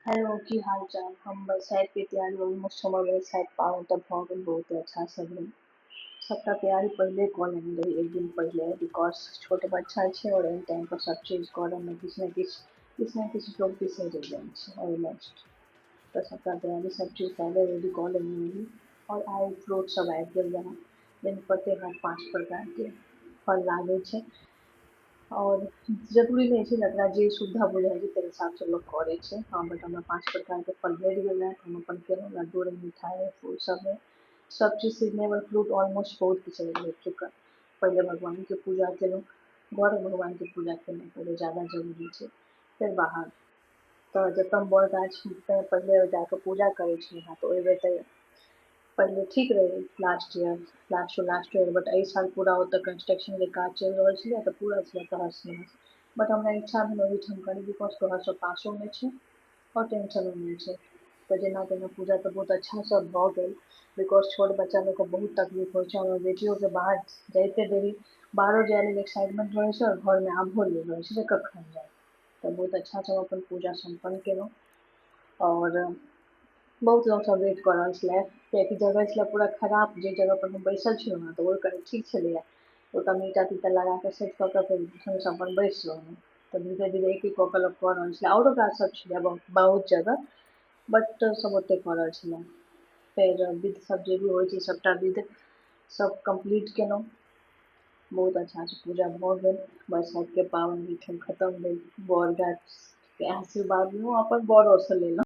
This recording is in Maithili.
हेलो की हाल चाल। हम बरसात की तैयारी ऑलमोस्ट हमर बरसात पाबनि तक भऽ गेल बहुत अच्छा से भेल। सबटा तैयारी पहिले कऽ लेने रही एक दिन पहिले बिकॉज छोट बच्चा छै और एन टाइम पर सब चीज करऽमे किछु लोग बिसरि जाइ छै ऑलमोस्ट। तऽ सबटा तैयारी सब चीज पहिले रेडी कऽ लेने रही और आइ फ्रूट सब आबि गेल रहै जाहिमे पते हैत 5 प्रकारके फल लागै छै। और जरूरी नहीं छै जकरा जे सुविधा बुझाइ छै ताहि हिसाबसँ लोक करै छै। हाँ बट हमरा 5 प्रकारके फल भेट गेल रहै तऽ हम अपन केलहुँ लड्डू रहे मिठाइ रहे फ्रूट सब रहे सब चीज सीजनेबल फ्रूट ऑलमोस्ट बहुत किछु भेट चुकल। पहिले भगवानके पूजा केलहुँ घरमे भगवानके पूजा केलहुँ पहिले ज़्यादा जरूरी छै। फेर बाहर तऽ जतऽ बड़ गाछ पहिले जाकऽ पूजा करै छी तऽ ओहि बेर तऽ पहिले ठीक रहे लास्ट ईयर बट एहि साल पूरा ओतऽ कंस्ट्रक्शनके काज चलि रहल छलै तऽ पूरा छलै तहस नहस। बट हमरा इच्छा भेल ओहिठाम करी बिकॉज घरसँ पासोमे छै और टेंशनो नहि छै। तऽ जेना तेना पूजा तऽ बहुत अच्छासँ भऽ गेल बिकॉज छोट बच्चा लोकके बहुत तकलीफ होइ छै और बेटियोके बाहर जाइते देरी बाहरो जाय लेल एक्साइटमेंट रहै छै और घरमे आबहो लेल रहै छै जे कखन जाय। तऽ बहुत अच्छासँ हम अपन पूजा सम्पन्न केलहुँ और बहुत लोग सब वेट कऽ रहल छलै कियाकि जगह छलै पूरा खराब जे जगह पर हम बैसल छलहुँ हेँ तऽ ओ कनि ठीक छलैए। ओतऽ मीटर तीटर लगा कऽ सेट कऽ कऽ फेर हमसब अपन बैसि रहलहुँ तऽ धीरे धीरे एक एक कऽ कऽ लोक कऽ रहल छलै आओरो काज सब छलै बहुत जगह बट सब ओते कऽ रहल छलै। फेर विध सब जे भी होइ छै सबटा विध सब कम्प्लीट केलहुँ बहुत अच्छासँ पूजा भऽ गेल। बरसाइतके पाबनि एहिठाम खतम भेल। बड़ गाछके आशीर्वाद लेलहुँ अपन बड़ोसँ लेलहुँ।